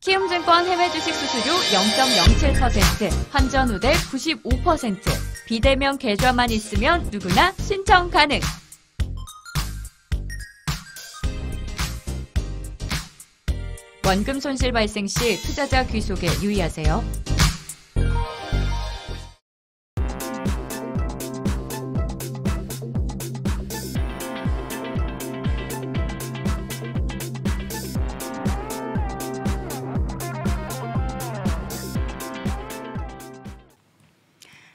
키움증권 해외 주식 수수료 0.07%, 환전 후대 95%, 비대면 계좌만 있으면 누구나 신청 가능. 원금 손실 발생 시 투자자 귀속에 유의하세요.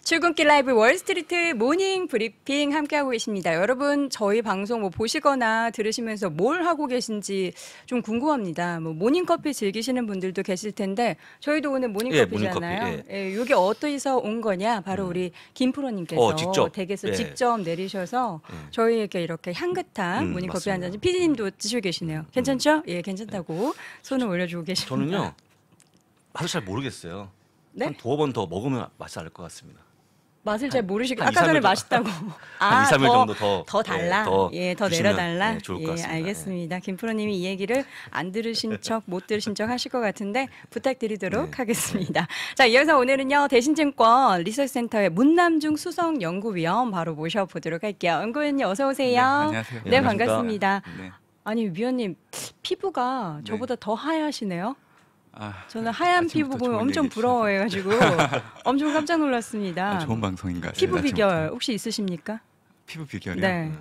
출근길 라이브 월스트리트 모닝 브리핑 함께하고 계십니다. 여러분 저희 방송 뭐 보시거나 들으시면서 뭘 하고 계신지 좀 궁금합니다. 뭐 모닝커피 즐기시는 분들도 계실 텐데 저희도 오늘 모닝커피잖아요. 예, 이게 어디서 온 거냐? 바로 우리 김프로님께서 댁에서 직접 내리셔서 저희에게 이렇게 향긋한 모닝커피 한 잔. PD님도 드시고 계시네요. 괜찮죠? 예, 괜찮다고 손을 올려주고 계십니다. 저는요 맛을 잘 모르겠어요. 네? 한 두어 번 더 먹으면 맛이 알 것 같습니다. 맛을 잘 모르시고 아까 전에 맛있다고. 한 2, 3일 정도 더 달라. 더 내려달라. 좋을 것 같습니다. 알겠습니다. 김프로님이 이 얘기를 안 들으신 척, 못 들으신 척 하실 것 같은데 부탁드리도록 하겠습니다. 자, 이어서 오늘은요 대신증권 리서치센터의 문남중 수석연구위원 바로 모셔보도록 할게요. 연구위원님 어서 오세요. 네, 안녕하세요. 네, 반갑습니다. 네. 아니 위원님 피부가 저보다 더 하얗시네요. 저는 하얀 피부 보면 엄청 부러워해가지고 엄청 깜짝 놀랐습니다. 좋은 방송인 것 같습니다. 피부 비결 혹시 있으십니까? 피부 비결이요? 네.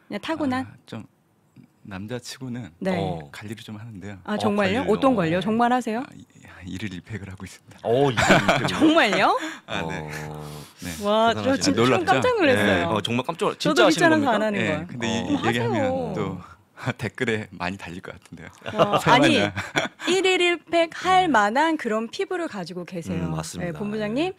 그냥 타고난? 좀 남자치고는 관리를 좀 하는데요. 아 정말요? 어떤 걸요? 정말 하세요? 일일 1팩을 하고 있습니다. 정말요? 네. 와, 저 진짜 좀 깜짝 놀랐어요. 네. 정말 깜짝 진짜 저도 하시는 귀찮아서 겁니까? 안 하는 거예요. 근데 얘기하면 또 댓글에 많이 달릴 것 같은데요. 아니 1일 1팩 할 만한 그런 피부를 가지고 계세요. 맞습니다. 네, 본부장님.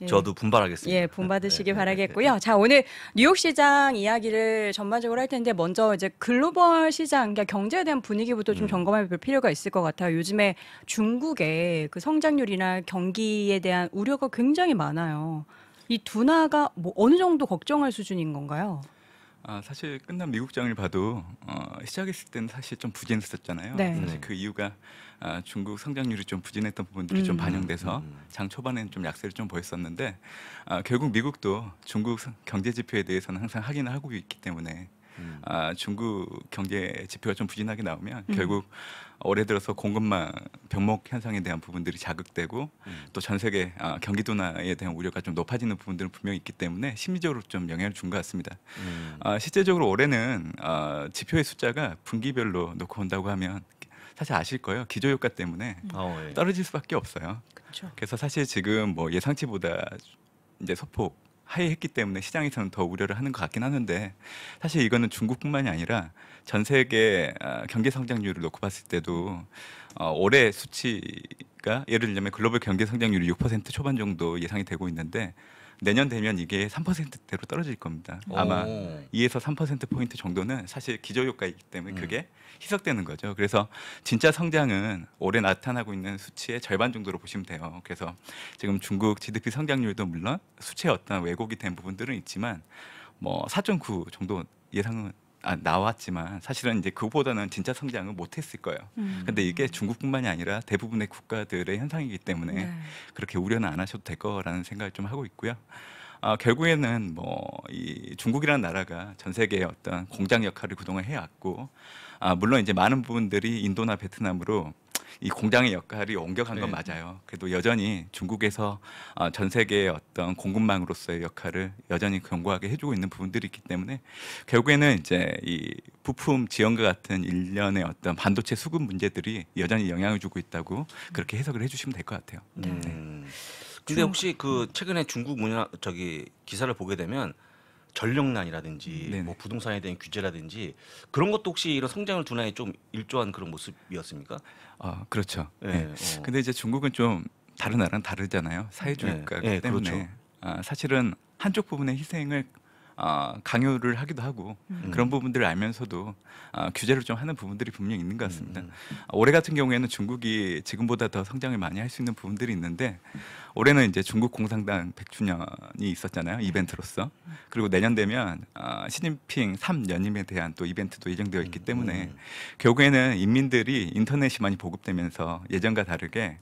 저도 분발하겠습니다. 예, 본받으시길 바라겠고요. 자, 오늘 뉴욕 시장 이야기를 전반적으로 할 텐데 먼저 이제 글로벌 시장, 그러니까 경제에 대한 분위기부터 좀 점검해 볼 필요가 있을 것 같아요. 요즘에 중국의 그 성장률이나 경기에 대한 우려가 굉장히 많아요. 이 둔화가 뭐 어느 정도 걱정할 수준인 건가요? 사실 끝난 미국장을 봐도 시작했을 때는 사실 좀 부진했었잖아요. 네. 사실 그 이유가 중국 성장률이 좀 부진했던 부분들이 좀 반영돼서 장 초반에는 좀 약세를 좀 보였었는데 결국 미국도 중국 경제 지표에 대해서는 항상 확인을 하고 있기 때문에 중국 경제 지표가 좀 부진하게 나오면 결국 올해 들어서 공급망 병목 현상에 대한 부분들이 자극되고 또 전 세계 경기 둔화에 대한 우려가 좀 높아지는 부분들은 분명히 있기 때문에 심리적으로 좀 영향을 준 것 같습니다. 실제적으로 올해는 지표의 숫자가 분기별로 놓고 온다고 하면 사실 아실 거예요. 기저효과 때문에 떨어질 수밖에 없어요. 그렇죠. 그래서 사실 지금 뭐 예상치보다 이제 소폭 하회했기 때문에 시장에서는 더 우려를 하는 것 같긴 하는데 사실 이거는 중국뿐만이 아니라 전 세계 경제 성장률을 놓고 봤을 때도 올해 수치가 예를 들면 글로벌 경제 성장률이 6% 초반 정도 예상이 되고 있는데 내년 되면 이게 3%대로 떨어질 겁니다. 아마 2에서 3%포인트 정도는 사실 기저효과이기 때문에 그게 희석되는 거죠. 그래서 진짜 성장은 올해 나타나고 있는 수치의 절반 정도로 보시면 돼요. 그래서 지금 중국 GDP 성장률도 물론 수치에 어떤 왜곡이 된 부분들은 있지만 뭐 4.9 정도 예상은 나왔지만 사실은 이제 그보다는 진짜 성장을 못했을 거예요. 근데 이게 중국뿐만이 아니라 대부분의 국가들의 현상이기 때문에 그렇게 우려는 안 하셔도 될 거라는 생각을 좀 하고 있고요. 결국에는 뭐 이 중국이라는 나라가 전 세계의 어떤 공장 역할을 그동안 해왔고, 물론 이제 많은 부분들이 인도나 베트남으로 이 공장의 역할이 옮겨간 건 맞아요. 그래도 여전히 중국에서 전 세계의 어떤 공급망으로서의 역할을 여전히 견고하게 해주고 있는 부분들이 있기 때문에 결국에는 이제 이 부품 지원과 같은 일련의 어떤 반도체 수급 문제들이 여전히 영향을 주고 있다고 그렇게 해석을 해주시면 될 것 같아요. 근데 혹시 그 최근에 중국 기사를 보게 되면 전력난이라든지 뭐 부동산에 대한 규제라든지 그런 것도 혹시 이런 성장을 둔화에 좀 일조한 그런 모습이었습니까? 그렇죠. 근데 이제 중국은 좀 다른 나라는 다르잖아요. 사회주의국가이기 때문에 그렇죠. 사실은 한쪽 부분의 희생을 강요를 하기도 하고 그런 부분들을 알면서도 규제를 좀 하는 부분들이 분명히 있는 것 같습니다. 올해 같은 경우에는 중국이 지금보다 더 성장을 많이 할 수 있는 부분들이 있는데 올해는 이제 중국 공산당 100주년이 있었잖아요. 이벤트로서. 그리고 내년 되면 시진핑 3연임에 대한 또 이벤트도 예정되어 있기 때문에 결국에는 인민들이 인터넷이 많이 보급되면서 예전과 다르게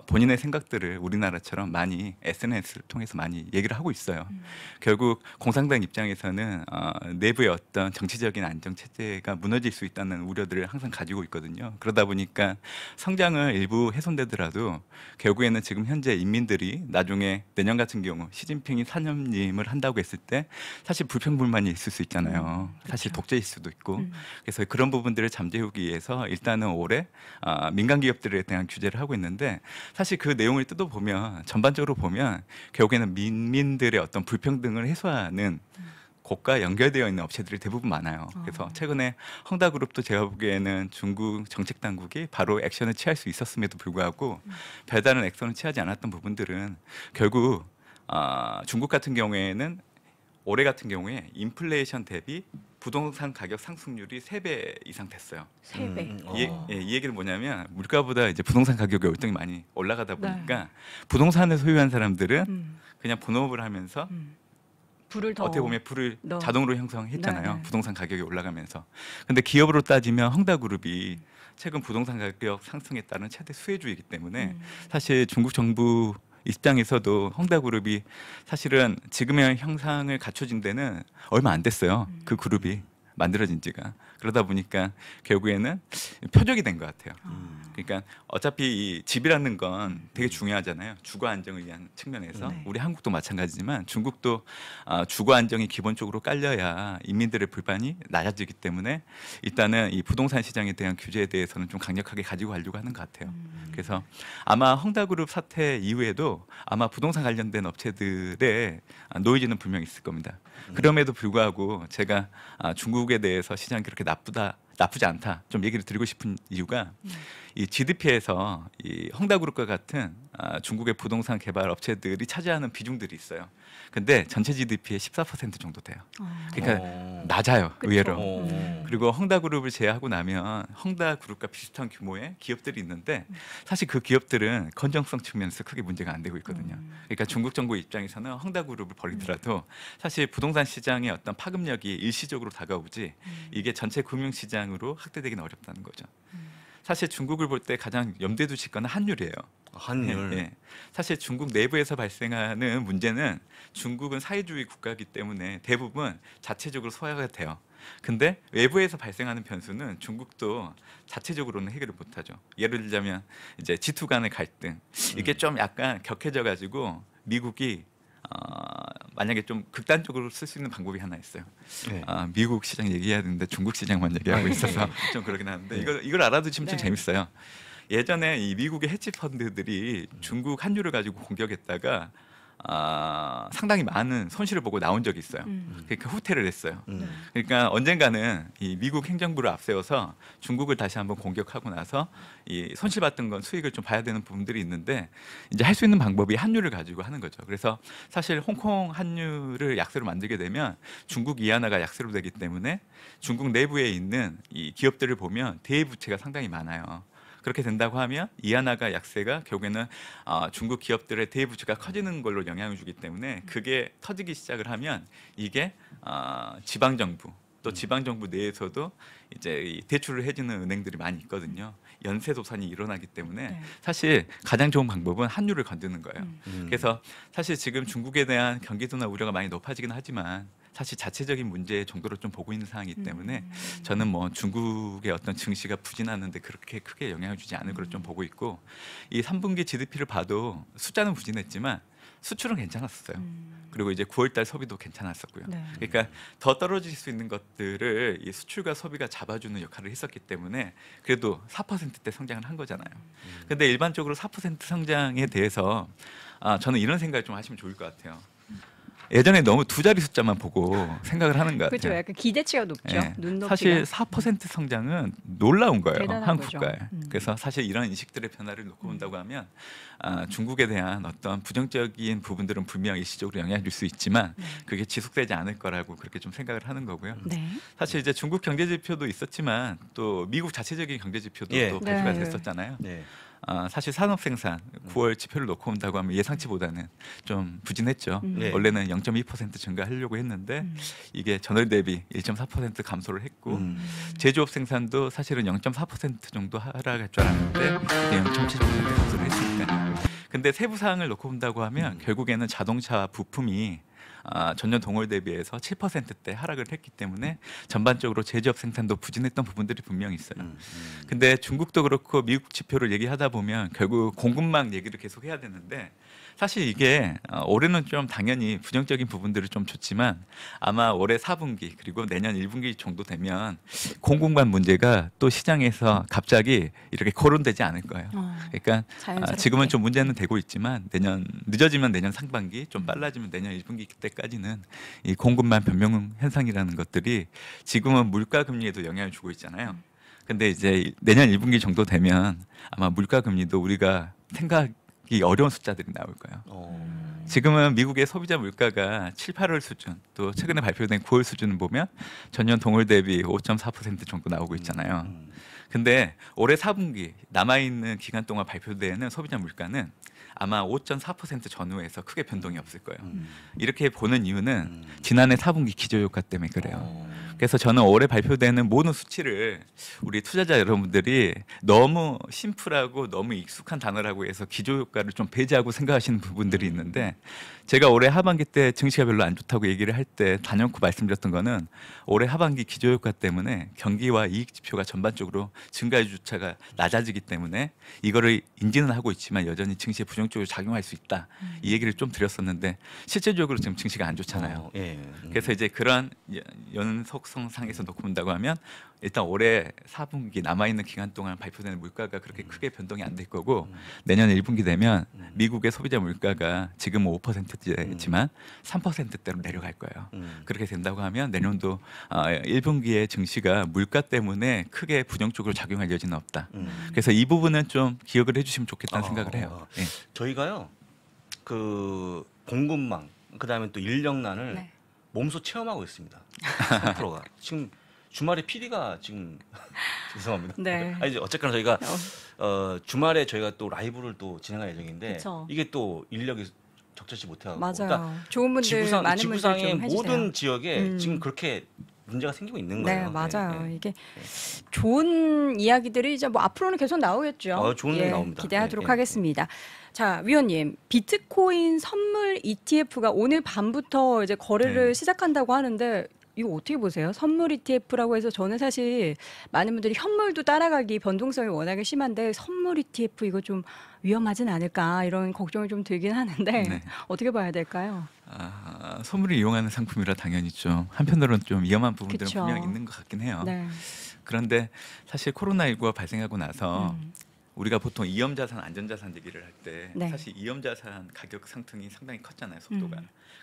본인의 생각들을 우리나라처럼 많이 SNS를 통해서 많이 얘기를 하고 있어요. 결국 공산당 입장에서는 내부의 어떤 정치적인 안정 체제가 무너질 수 있다는 우려들을 항상 가지고 있거든요. 그러다 보니까 성장을 일부 훼손되더라도 결국에는 지금 현재 인민들이 나중에 내년 같은 경우 시진핑이 4년임을 한다고 했을 때 사실 불평불만이 있을 수 있잖아요. 사실 독재일 수도 있고. 그래서 그런 부분들을 잠재우기 위해서 일단은 올해 민간 기업들에 대한 규제를 하고 있는데 사실 그 내용을 뜯어보면 전반적으로 보면 결국에는 민민들의 어떤 불평등을 해소하는 곳과 연결되어 있는 업체들이 대부분 많아요. 그래서 최근에 헝다그룹도 제가 보기에는 중국 정책 당국이 바로 액션을 취할 수 있었음에도 불구하고 별다른 액션을 취하지 않았던 부분들은 결국 중국 같은 경우에는 올해 같은 경우에 인플레이션 대비 부동산 가격 상승률이 3배 이상 됐어요. 3배. 이 얘기는 뭐냐면 물가보다 이제 부동산 가격이 월등히 많이 올라가다 보니까 부동산을 소유한 사람들은 그냥 본업을 하면서 불을 더 어떻게 보면 불을 더. 자동으로 형성했잖아요. 네. 부동산 가격이 올라가면서. 근데 기업으로 따지면 헝다그룹이 최근 부동산 가격 상승에 따른 최대 수혜주이기 때문에 사실 중국 정부 입장에서도 헝다그룹이 사실은 지금의 형상을 갖춰진 데는 얼마 안 됐어요. 그 그룹이 만들어진 지가. 그러다 보니까 결국에는 표적이 된 것 같아요. 그러니까 어차피 이 집이라는 건 되게 중요하잖아요. 주거 안정을 위한 측면에서. 네. 우리 한국도 마찬가지지만 중국도 주거 안정이 기본적으로 깔려야 인민들의 불만이 낮아지기 때문에 일단은 이 부동산 시장에 대한 규제에 대해서는 좀 강력하게 가지고 가려고 하는 것 같아요. 그래서 아마 헝다그룹 사태 이후에도 아마 부동산 관련된 업체들의 노이즈는 분명히 있을 겁니다. 그럼에도 불구하고 제가 중국에 대해서 시장이 그렇게 나쁘지 않다 좀 얘기를 드리고 싶은 이유가 이 GDP에서 이 헝다그룹과 같은 중국의 부동산 개발 업체들이 차지하는 비중들이 있어요. 근데 전체 GDP의 14% 정도 돼요. 그러니까 낮아요, 의외로. 그리고 헝다그룹을 제외하고 나면 헝다그룹과 비슷한 규모의 기업들이 있는데 사실 그 기업들은 건전성 측면에서 크게 문제가 안 되고 있거든요. 그러니까 중국 정부 입장에서는 헝다그룹을 버리더라도 사실 부동산 시장의 어떤 파급력이 일시적으로 다가오지 이게 전체 금융시장으로 확대되기는 어렵다는 거죠. 사실 중국을 볼 때 가장 염두에 두실 거는 환율이에요. 환율. 예. 사실 중국 내부에서 발생하는 문제는 중국은 사회주의 국가이기 때문에 대부분 자체적으로 소화가 돼요. 근데 외부에서 발생하는 변수는 중국도 자체적으로는 해결을 못하죠. 예를 들자면 이제 G2 간의 갈등 이게 좀 약간 격해져 가지고 미국이 만약에 좀 극단적으로 쓸 수 있는 방법이 하나 있어요. 네. 미국 시장 얘기해야 되는데 중국 시장만 얘기하고 있어서 좀 그러긴 하는데 이걸 알아두시면 좀 재밌어요. 예전에 이 미국의 헤지 펀드들이 중국 환율을 가지고 공격했다가 상당히 많은 손실을 보고 나온 적이 있어요. 그러니까 후퇴를 했어요. 그러니까 언젠가는 이 미국 행정부를 앞세워서 중국을 다시 한번 공격하고 나서 이 손실봤던 건 수익을 좀 봐야 되는 부분들이 있는데 이제 할 수 있는 방법이 환율을 가지고 하는 거죠. 그래서 사실 홍콩 환율을 약세로 만들게 되면 중국 이하나가 약세로 되기 때문에 중국 내부에 있는 이 기업들을 보면 대부채가 상당히 많아요. 그렇게 된다고 하면 이하나가 약세가 결국에는 중국 기업들의 대부채가 커지는 걸로 영향을 주기 때문에 그게 터지기 시작을 하면 이게 지방 정부 또 지방 정부 내에서도 이제 이 대출을 해주는 은행들이 많이 있거든요. 연쇄 도산이 일어나기 때문에 사실 가장 좋은 방법은 환율을 건드는 거예요. 그래서 사실 지금 중국에 대한 경계도나 우려가 많이 높아지긴 하지만 사실 자체적인 문제 정도로 좀 보고 있는 상황이기 때문에 저는 뭐 중국의 어떤 증시가 부진하는데 그렇게 크게 영향을 주지 않을 걸로 좀 보고 있고 이 3분기 GDP를 봐도 숫자는 부진했지만 수출은 괜찮았어요. 그리고 이제 9월달 소비도 괜찮았었고요. 그러니까 더 떨어질 수 있는 것들을 이 수출과 소비가 잡아주는 역할을 했었기 때문에 그래도 4%대 성장을 한 거잖아요. 근데 일반적으로 4% 성장에 대해서 저는 이런 생각을 좀 하시면 좋을 것 같아요. 예전에 너무 두 자리 숫자만 보고 생각을 하는 것 그렇죠. 같아요. 약간 기대치가 높죠. 예. 눈높이가. 사실 4% 성장은 놀라운 거예요. 대단한 한국 거죠. 국가에. 음. 그래서 사실 이런 인식들의 변화를 놓고 본다고 하면 중국에 대한 어떤 부정적인 부분들은 분명 일시적으로 영향을 줄 수 있지만 그게 지속되지 않을 거라고 그렇게 좀 생각을 하는 거고요. 네. 사실 이제 중국 경제 지표도 있었지만 또 미국 자체적인 경제 지표도 예. 또 발표가 네. 됐었잖아요. 네. 사실 산업 생산 9월 지표를 놓고 본다고 하면 예상치보다는 좀 부진했죠. 네. 원래는 0.2% 증가하려고 했는데 이게 전월 대비 1.4% 감소를 했고 제조업 생산도 사실은 0.4% 정도 하락할 줄 알았는데 이게 0.7% 감소를 했으니까요. 근데 세부 사항을 놓고 본다고 하면 결국에는 자동차 부품이 전년 동월 대비해서 7%대 하락을 했기 때문에 전반적으로 제조업 생산도 부진했던 부분들이 분명히 있어요. 근데 중국도 그렇고 미국 지표를 얘기하다 보면 결국 공급망 얘기를 계속 해야 되는데 사실 이게 올해는 좀 당연히 부정적인 부분들이 좀 좋지만 아마 올해 4분기 그리고 내년 1분기 정도 되면 공급망 문제가 또 시장에서 갑자기 이렇게 거론되지 않을 거예요. 그러니까 자연스럽게. 지금은 좀 문제는 되고 있지만 늦어지면 내년 상반기, 좀 빨라지면 내년 1분기 때까지는 이 공급망 변명 현상이라는 것들이 지금은 물가 금리에도 영향을 주고 있잖아요. 근데 이제 내년 1분기 정도 되면 아마 물가 금리도 우리가 생각이 어려운 숫자들이 나올 거예요. 지금은 미국의 소비자 물가가 7, 8월 수준, 또 최근에 발표된 9월 수준을 보면 전년 동월 대비 5.4% 정도 나오고 있잖아요. 근데 올해 4분기 남아있는 기간 동안 발표되는 소비자 물가는 아마 5.4% 전후에서 크게 변동이 없을 거예요. 이렇게 보는 이유는 지난해 4분기 기저효과 때문에 그래요. 그래서 저는 올해 발표되는 모든 수치를 우리 투자자 여러분들이 너무 심플하고 너무 익숙한 단어라고 해서 기저효과를 좀 배제하고 생각하시는 부분들이 있는데 제가 올해 하반기 때 증시가 별로 안 좋다고 얘기를 할 때 단연코 말씀드렸던 거는 올해 하반기 기저효과 때문에 경기와 이익 지표가 전반적으로 증가율 주차가 낮아지기 때문에 이거를 인지는 하고 있지만 여전히 증시에 부정적으로 작용할 수 있다. 이 얘기를 좀 드렸었는데 실질적으로 지금 증시가 안 좋잖아요. 그래서 이제 그런 연속성상에서 놓고 본다고 하면 일단 올해 4분기 남아있는 기간 동안 발표되는 물가가 그렇게 크게 변동이 안 될 거고 내년 1분기 되면 미국의 소비자 물가가 지금 5%였지만 3%대로 내려갈 거예요. 그렇게 된다고 하면 내년도 1분기의 증시가 물가 때문에 크게 부정적으로 작용할 여지는 없다. 그래서 이 부분은 좀 기억을 해주시면 좋겠다는 생각을 해요. 예. 저희가요 그 공급망 그다음에 또 인력난을 네. 몸소 체험하고 있습니다. 100%가 지금 주말에 PD가 지금 죄송합니다. 네. 아니 어쨌거나 저희가 주말에 저희가 또 라이브를 또 진행할 예정인데 그쵸. 이게 또 인력이 적절치 못해가지고 맞아요. 그러니까 좋은 분들 많은 분들 지구상의 좀 해주세요. 모든 지역에 지금 그렇게 문제가 생기고 있는 네, 거예요. 맞아요. 네. 이게 좋은 이야기들이 이제 뭐 앞으로는 계속 나오겠죠. 좋은 얘기 나옵니다. 기대하도록 네, 하겠습니다. 자, 위원님, 비트코인 선물 ETF가 오늘 밤부터 이제 거래를 시작한다고 하는데 이거 어떻게 보세요? 선물 ETF라고 해서 저는 사실 많은 분들이 현물도 따라가기 변동성이 워낙에 심한데 선물 ETF 이거 좀 위험하진 않을까 이런 걱정이 좀 들긴 하는데 네. 어떻게 봐야 될까요? 선물을 이용하는 상품이라 당연히 좀 한편으로는 좀 위험한 부분들은 그쵸. 분명히 있는 것 같긴 해요. 네. 그런데 사실 코로나19가 발생하고 나서 우리가 보통 위험자산, 안전자산 얘기를 할 때 네. 사실 위험자산 가격 상승이 상당히 컸잖아요, 속도가.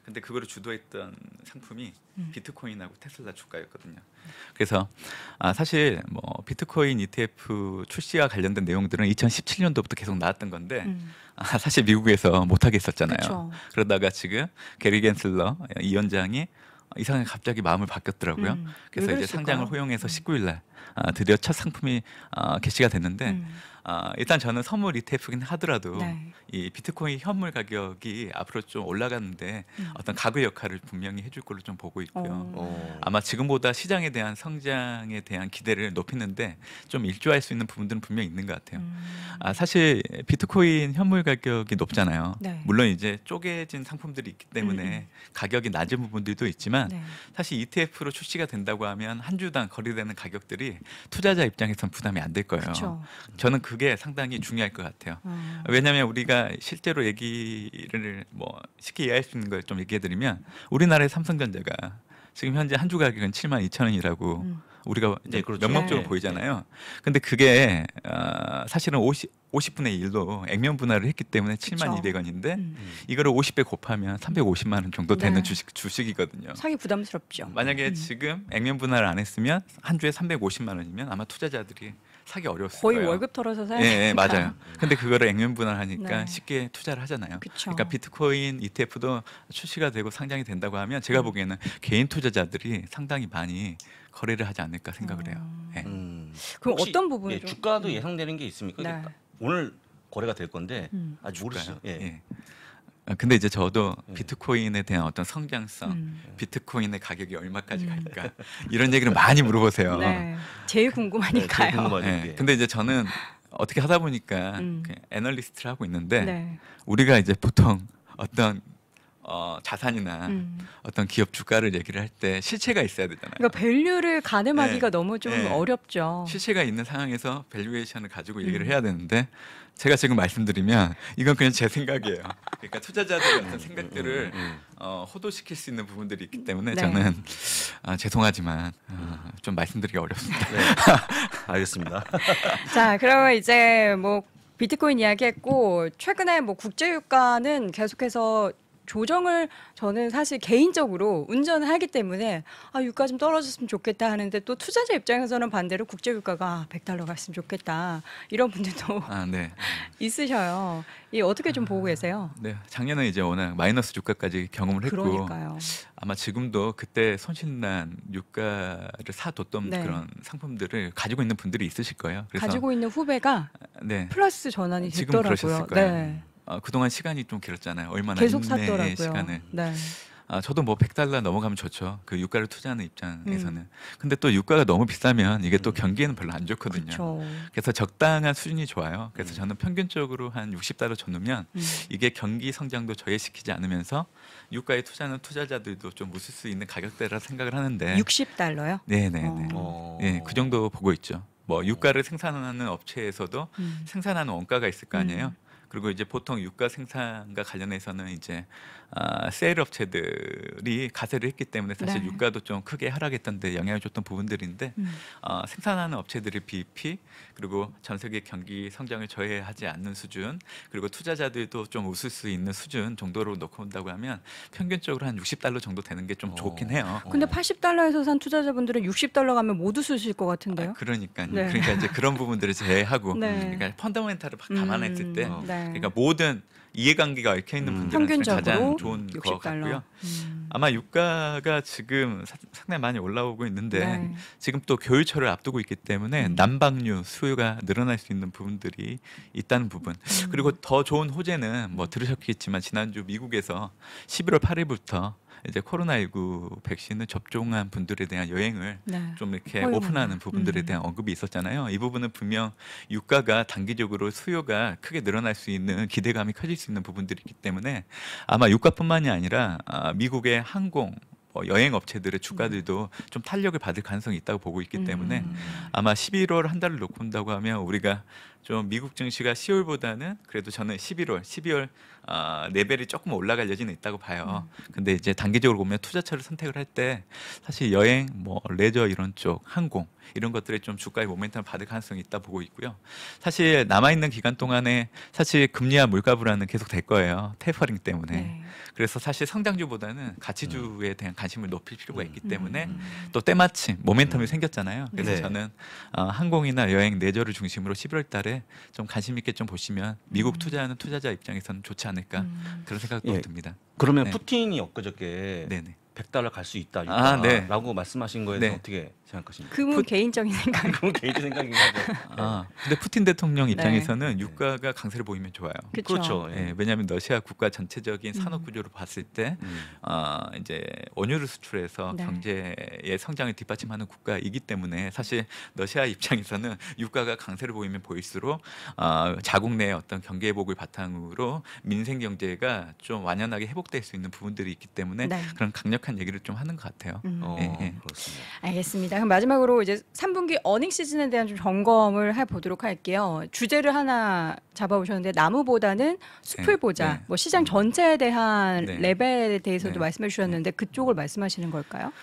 근데 그거를 주도했던 상품이 비트코인하고 테슬라 주가였거든요. 그래서 사실 뭐 비트코인 ETF 출시와 관련된 내용들은 2017년도부터 계속 나왔던 건데 사실 미국에서 못하게 했었잖아요. 그쵸. 그러다가 지금 게리 겐슬러 이 위원장이 이상하게 갑자기 마음을 바뀌었더라고요. 그래서 왜 이제 그랬을까요? 상장을 허용해서 19일 날 드디어 첫 상품이 게시가 됐는데 일단 저는 선물 ETF긴 하더라도 네. 이 비트코인 현물 가격이 앞으로 좀 올라가는데 어떤 가구 역할을 분명히 해줄 걸로 좀 보고 있고요. 아마 지금보다 시장에 대한 성장에 대한 기대를 높이는데 좀 일조할 수 있는 부분들은 분명히 있는 것 같아요. 사실 비트코인 현물 가격이 높잖아요. 네. 물론 이제 쪼개진 상품들이 있기 때문에 가격이 낮은 부분들도 있지만 네. 사실 ETF로 출시가 된다고 하면 한 주당 거래되는 가격들이 투자자 입장에선 부담이 안 될 거예요. 그쵸. 저는 그게 상당히 중요할 것 같아요. 왜냐하면 우리가 실제로 얘기를 뭐 쉽게 이해할 수 있는 걸 좀 얘기해드리면 우리나라의 삼성전자가 지금 현재 한 주 가격은 72,000원이라고 우리가 이제 네, 그렇죠. 명목적으로 네. 보이잖아요. 근데 그게 사실은 50분의 1로 액면 분할을 했기 때문에 72,200원인데 이거를 50배 곱하면 350만 원 정도 되는 네. 주식이거든요. 사기 부담스럽죠. 만약에 지금 액면 분할을 안 했으면 한 주에 350만 원이면 아마 투자자들이 사기 어려웠을 거의 거예요. 월급 털어서 사야 예, 되니까. 맞아요. 근데 그거를 액면 분할하니까 네. 쉽게 투자를 하잖아요. 그쵸. 그러니까 비트코인 ETF도 출시가 되고 상장이 된다고 하면 제가 보기에는 개인 투자자들이 상당히 많이 거래를 하지 않을까 생각을 해요. 예. 그럼 혹시, 어떤 부분을 예, 좀 주가도 예상되는 게 있습니까? 네. 오늘 거래가 될 건데 아직 주가요? 모르시죠? 예. 예. 근데 이제 저도 예. 비트코인에 대한 어떤 성장성, 비트코인의 가격이 얼마까지 갈까 이런 얘기를 많이 물어보세요. 네. 제일 네, 궁금하니까요. 제일 궁금하죠. 예. 이게. 근데 이제 저는 어떻게 하다 보니까 그 애널리스트를 하고 있는데 네. 우리가 이제 보통 어떤 자산이나 어떤 기업 주가를 얘기를 할 때 실체가 있어야 되잖아요. 그러니까 밸류를 가늠하기가 네. 너무 좀 네. 어렵죠. 실체가 있는 상황에서 밸류에이션을 가지고 얘기를 해야 되는데 제가 지금 말씀드리면 이건 그냥 제 생각이에요. 그러니까 투자자들의 어떤 생각들을 호도시킬 수 있는 부분들이 있기 때문에 네. 저는 죄송하지만 좀 말씀드리기 어렵습니다. 네. 알겠습니다. 자, 그러면 이제 뭐 비트코인 이야기했고 최근에 뭐 국제 유가는 계속해서 조정을 저는 사실 개인적으로 운전을 하기 때문에 유가 좀 떨어졌으면 좋겠다 하는데 또 투자자 입장에서는 반대로 국제 유가가 $100 갔으면 좋겠다 이런 분들도 네. 있으셔요. 이 어떻게 좀 보고 계세요? 네. 작년에 이제 워낙 마이너스 주가까지 경험을 했고 그러니까요. 아마 지금도 그때 손실난 유가를 사뒀던 네. 그런 상품들을 가지고 있는 분들이 있으실 거예요. 그래서 가지고 있는 후배가 네. 플러스 전환이 지금 됐더라고요. 그러셨을 거예요. 네. 그동안 시간이 좀 길었잖아요. 얼마나 계속 인내의 샀더라고요. 시간을. 네. 저도 뭐 $100 넘어가면 좋죠. 그 유가를 투자하는 입장에서는. 근데 또 유가가 너무 비싸면 이게 또 경기에는 별로 안 좋거든요. 그렇죠. 그래서 적당한 수준이 좋아요. 그래서 저는 평균적으로 한 $60 줬으면 이게 경기 성장도 저해시키지 않으면서 유가에 투자하는 투자자들도 좀 웃을 수 있는 가격대라 생각을 하는데. $60요? 네네네. 어. 예, 그 정도 보고 있죠. 뭐 유가를 생산하는 업체에서도 생산하는 원가가 있을 거 아니에요. 그리고 이제 보통 유가 생산과 관련해서는 이제 세일 업체들이 가세를 했기 때문에 사실 네. 유가도 좀 크게 하락했던데 영향을 줬던 부분들인데 생산하는 업체들의 BEP 그리고 전 세계 경기 성장을 저해하지 않는 수준 그리고 투자자들도 좀 웃을 수 있는 수준 정도로 놓고 온다고 하면 평균적으로 한 $60 정도 되는 게 좀 좋긴 해요. 근데 $80에서 산 투자자분들은 $60 가면 모두 쓰실 것 같은데요? 그러니까요. 네. 그러니까 이제 그런 부분들을 제외하고 네. 그러니까 펀더멘탈을 감안했을 때 네. 그러니까 모든 이해관계가 얽혀 있는 분들한테는 평균적으로 가장 좋은 것 $60. 같고요. 아마 유가가 지금 상당히 많이 올라오고 있는데 네. 지금 또 겨울철을 앞두고 있기 때문에 난방류 수요가 늘어날 수 있는 부분들이 있다는 부분. 그리고 더 좋은 호재는 뭐 들으셨겠지만 지난주 미국에서 11월 8일부터 이제 코로나19 백신을 접종한 분들에 대한 여행을 네. 좀 이렇게 허용을. 오픈하는 부분들에 대한 언급이 있었잖아요. 이 부분은 분명 유가가 단기적으로 수요가 크게 늘어날 수 있는 기대감이 커질 수 있는 부분들이 있기 때문에 아마 유가뿐만이 아니라 미국의 항공 여행 업체들의 주가들도 좀 탄력을 받을 가능성이 있다고 보고 있기 때문에 아마 11월 한 달을 놓고 온다고 하면 우리가 좀 미국 증시가 10월보다는 그래도 저는 12월 레벨이 조금 올라갈 여지는 있다고 봐요. 근데 이제 단기적으로 보면 투자처를 선택을 할 때 사실 여행, 뭐 레저 이런 쪽, 항공 이런 것들이 좀 주가의 모멘텀을 받을 가능성이 있다 보고 있고요. 사실 남아 있는 기간 동안에 사실 금리와 물가 불안은 계속 될 거예요. 테이퍼링 때문에. 네. 그래서 사실 성장주보다는 가치주에 대한 관심을 높일 필요가 있기 때문에 또 때마침 모멘텀이 생겼잖아요. 그래서 네. 저는 항공이나 여행, 레저를 중심으로 11월 달에 좀 관심 있게 좀 보시면 미국 투자하는 투자자 입장에서는 좋지 않을까 그런 생각도 예. 듭니다. 그러면 네. 푸틴이 엊그저께 네네. $100 갈 수 있다 네. 라고 말씀하신 거에 대해서 네. 어떻게 생각하십니까? 그분 개인적인 생각. 그건 개인적 생각이긴 하죠. 근데 푸틴 대통령 네. 입장에서는 유가가 강세를 보이면 좋아요. 그렇죠. 예, 왜냐하면 러시아 국가 전체적인 산업 구조를 봤을 때 이제 원유를 수출해서 네. 경제의 성장을 뒷받침하는 국가이기 때문에 사실 러시아 입장에서는 유가가 강세를 보이면 보일수록 자국 내의 어떤 경기 회복을 바탕으로 민생 경제가 좀 완연하게 회복될 수 있는 부분들이 있기 때문에 네. 그런 강력한 얘기를 좀 하는 것 같아요. 예. 그렇습니다. 알겠습니다. 그럼 마지막으로 이제 3분기 어닝 시즌에 대한 좀 점검을 해보도록 할게요. 주제를 하나 잡아오셨는데 나무보다는 숲을 네, 보자. 네. 뭐 시장 전체에 대한 네. 레벨에 대해서도 네. 말씀해 주셨는데 그쪽을 말씀하시는 걸까요?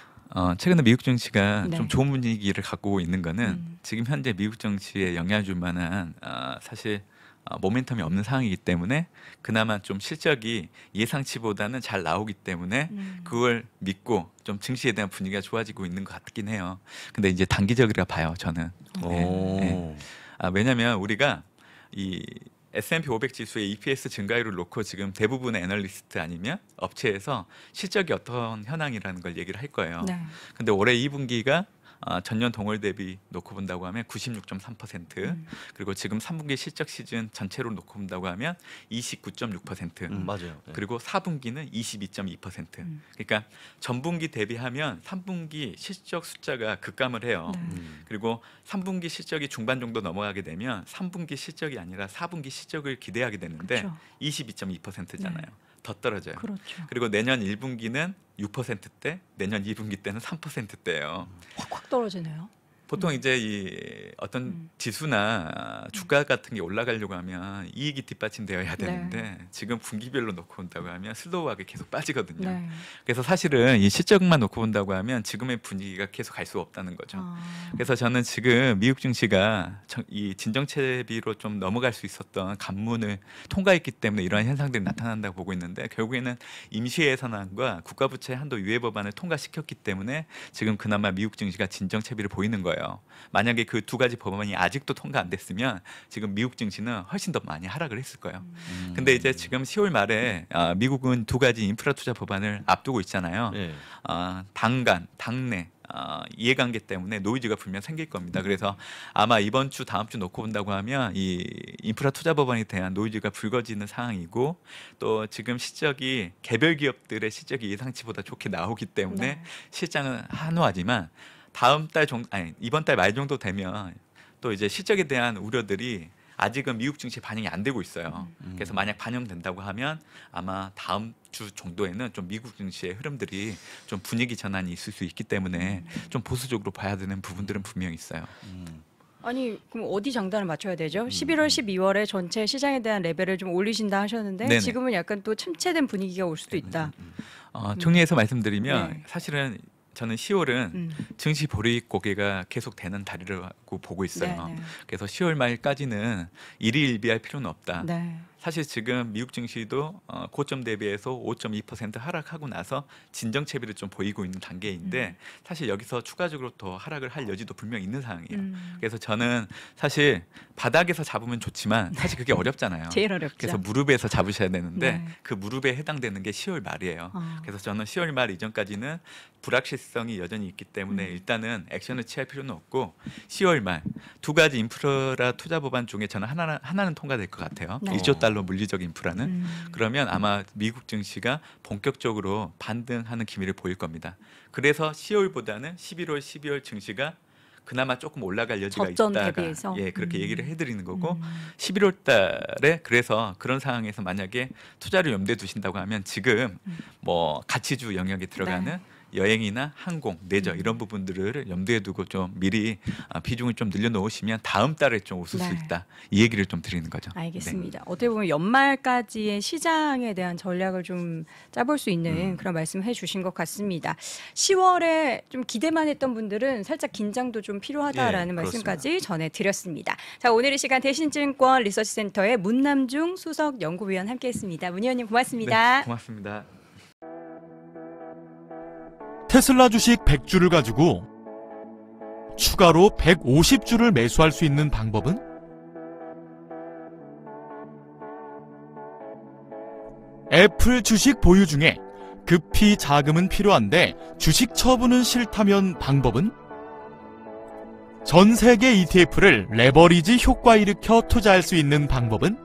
최근에 미국 증시가 네. 좀 좋은 분위기를 갖고 있는 거는 지금 현재 미국 증시에 영향을 줄 만한 사실 모멘텀이 없는 상황이기 때문에 그나마 좀 실적이 예상치보다는 잘 나오기 때문에 그걸 믿고 좀 증시에 대한 분위기가 좋아지고 있는 것 같긴 해요. 근데 이제 단기적이라 봐요, 저는. 네. 왜냐하면 우리가 이 S&P 500 지수의 EPS 증가율을 놓고 지금 대부분의 애널리스트 아니면 업체에서 실적이 어떤 현황이라는 걸 얘기를 할 거예요. 네. 근데 올해 2분기가 전년 동월 대비 놓고 본다고 하면 96.3%, 그리고 지금 3분기 실적 시즌 전체로 놓고 본다고 하면 29.6%, 맞아요. 네. 그리고 4분기는 22.2%. 그러니까 전분기 대비하면 3분기 실적 숫자가 급감을 해요. 네. 그리고 3분기 실적이 중반 정도 넘어가게 되면 3분기 실적이 아니라 4분기 실적을 기대하게 되는데 그렇죠. 22.2%잖아요. 더 떨어져요. 그렇죠. 그리고 내년 1분기는 6%대, 내년 2분기 때는 3%대예요. 확 떨어지네요. 보통 이제 이 어떤 지수나 주가 같은 게 올라가려고 하면 이익이 뒷받침되어야 되는데 지금 분기별로 놓고 본다고 하면 슬로우하게 계속 빠지거든요. 네. 그래서 사실은 이 실적만 놓고 본다고 하면 지금의 분위기가 계속 갈 수 없다는 거죠. 그래서 저는 지금 미국 증시가 이 진정채비로 좀 넘어갈 수 있었던 관문을 통과했기 때문에 이러한 현상들이 나타난다고 보고 있는데, 결국에는 임시예산안과 국가부채 한도 유예 법안을 통과시켰기 때문에 지금 그나마 미국 증시가 진정채비를 보이는 거예요. 만약에 그 두 가지 법안이 아직도 통과 안 됐으면 지금 미국 증시는 훨씬 더 많이 하락을 했을 거예요. 근데 이제 지금 10월 말에 미국은 두 가지 인프라 투자 법안을 앞두고 있잖아요. 네. 당내 이해관계 때문에 노이즈가 분명 생길 겁니다. 그래서 아마 이번 주 다음 주 놓고 본다고 하면 이 인프라 투자 법안에 대한 노이즈가 불거지는 상황이고, 또 지금 실적이 개별 기업들의 실적이 예상치보다 좋게 나오기 때문에 실장은 한호하지만 이번 달 말 정도 되면 또 이제 실적에 대한 우려들이 아직은 미국 증시에 반영이 안 되고 있어요. 그래서 만약 반영된다고 하면 아마 다음 주 정도에는 좀 미국 증시의 흐름들이 좀 분위기 전환이 있을 수 있기 때문에 좀 보수적으로 봐야 되는 부분들은 분명히 있어요. 아니 그럼 어디 장단을 맞춰야 되죠? 11월, 12월에 전체 시장에 대한 레벨을 좀 올리신다 하셨는데 네네. 지금은 약간 또 침체된 분위기가 올 수도 있다. 정리해서 말씀드리면 네. 사실은 저는 10월은 증시 보리익 고개가 계속 되는 달이라고 보고 있어요. 네, 네. 그래서 10월 말까지는 일희일비할 필요는 없다. 네. 사실 지금 미국 증시도 고점 대비해서 5.2% 하락하고 나서 진정채비를 좀 보이고 있는 단계인데 사실 여기서 추가적으로 더 하락을 할 여지도 분명히 있는 상황이에요. 그래서 저는 사실 바닥에서 잡으면 좋지만 사실 그게 어렵잖아요. 제일 어렵죠. 그래서 무릎에서 잡으셔야 되는데 네. 그 무릎에 해당되는 게 10월 말이에요. 그래서 저는 10월 말 이전까지는 불확실성이 여전히 있기 때문에 일단은 액션을 취할 필요는 없고 10월 말 두 가지 인프라 투자 법안 중에 저는 하나는 통과될 것 같아요. 네. 1조 달러 물리적 인프라는. 그러면 아마 미국 증시가 본격적으로 반등하는 기미를 보일 겁니다. 그래서 10월보다는 11월, 12월 증시가 그나마 조금 올라갈 여지가 저점 있다가 대비해서? 그렇게 얘기를 해드리는 거고 11월 달에 그래서 그런 상황에서 만약에 투자를 염두에 두신다고 하면 지금 뭐 가치주 영역에 들어가는 여행이나 항공, 내저 이런 부분들을 염두에 두고 좀 미리 비중을 좀 늘려놓으시면 다음 달에 좀 웃을 수 있다. 이 얘기를 좀 드리는 거죠. 알겠습니다. 어떻게 보면 연말까지의 시장에 대한 전략을 좀 짜볼 수 있는 그런 말씀을 해주신 것 같습니다. 10월에 좀 기대만 했던 분들은 살짝 긴장도 좀 필요하다라는 말씀까지 전해드렸습니다. 자, 오늘 이 시간 대신증권 리서치센터의 문남중 수석 연구위원 함께했습니다. 문 의원님 고맙습니다. 네, 고맙습니다. 테슬라 주식 100주를 가지고 추가로 150주를 매수할 수 있는 방법은? 애플 주식 보유 중에 급히 자금은 필요한데 주식 처분은 싫다면 방법은? 전 세계 ETF를 레버리지 효과 일으켜 투자할 수 있는 방법은?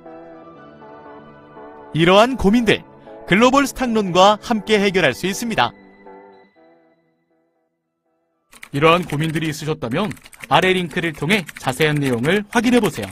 이러한 고민들 글로벌 스탁론과 함께 해결할 수 있습니다. 이러한 고민들이 있으셨다면 아래 링크를 통해 자세한 내용을 확인해 보세요.